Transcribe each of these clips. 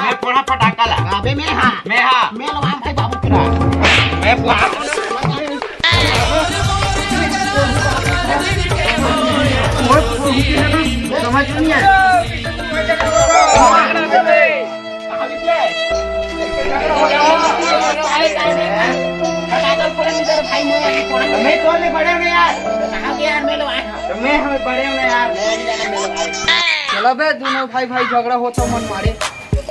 मैं फोड़ा फटाका ला अबे मैं लवाम भाई बाबू करा मैं फोड़ा समझ नहीं है मैं तो नहीं बड़े हूँ यार मैं हमें बड़े हूँ यार चलो बे दोनों भाई भाई झगड़ा होता मन मारे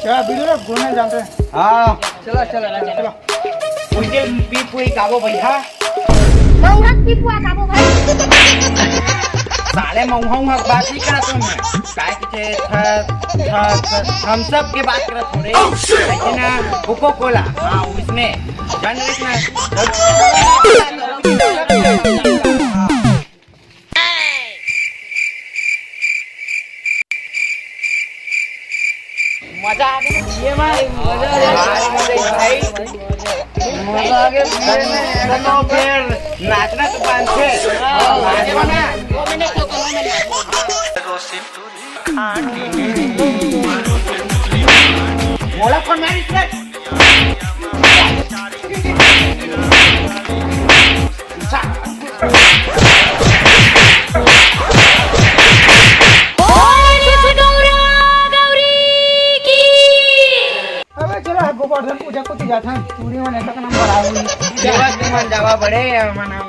क्या वीडियो घूमने जाते हैं हाँ चलो चलो चलो उनके पीप कोई काबो भैया साले मऊहा उहा बात नहीं करत हूँ मैं काय के हम सब के बात करत हो रे लेकिन कोको कोला हाँ उसमें जान रहे ना मजा आ गया ये भाई मजा आ गया तो फिर नाचना तो पांच छह बोला कौन मारी गोवर्धन पूजा को तो जाता चूड़ी में ऐसा नंबर आ गई देवा तुमन जावा बड़े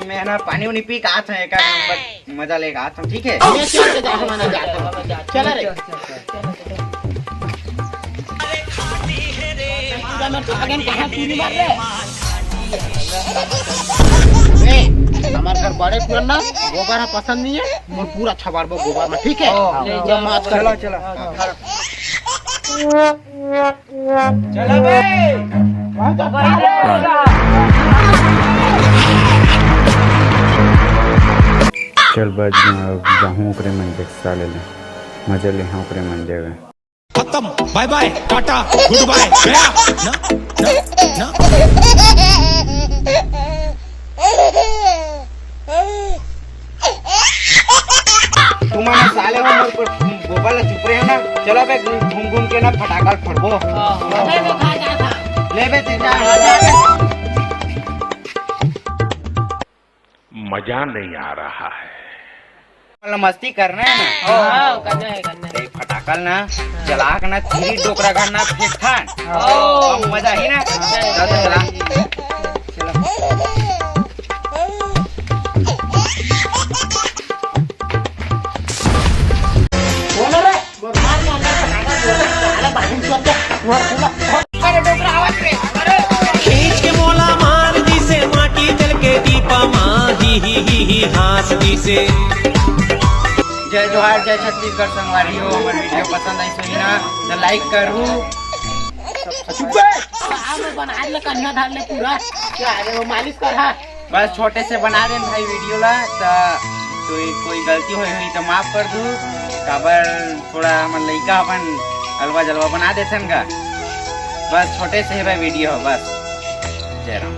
मैं ना पानी उनी पी का आत है एक नंबर मजा लेगा आत ठीक है चल रे हमारे घर बड़े पूरा ना गोबर पसंद नहीं है और पूरा अच्छा बार गोबर में ठीक है चलो चलो चलो बे चल बज जाऊँ ओकरे मन देख साले ले मजा ले हाँ ओकरे मन देवे खत्म bye bye tata good bye गया ना ना ना तुम्हारा साले हो मोर पर गोपाल चुप रहे हो ना चलो बे घूम घूम के ना फटाका फोड़बो ले बे तेजा मजा नहीं आ रहा है मतलब मस्ती करना है ना करना है एक फटाका ना जला के ना थ्री डोकरा करना फेंक था मजा ही ना चला खींच के मोला मार दी से माटी जल के दीपा माँ ही हाथ दी से जय जोहार जय छत्तीसगढ़ संगवारी हो हमारे वीडियो पसंद आई सही ना तो लाइक करू पूरा क्या है वो मालिश कर बस छोटे से बना दे भाई वीडियो ला तो कोई गलती हुई तो माफ कर दू काबर थोड़ा मन लइका अपन अलवा जलवा बना देथन का बस छोटे से है भाई वीडियो बस जय राम।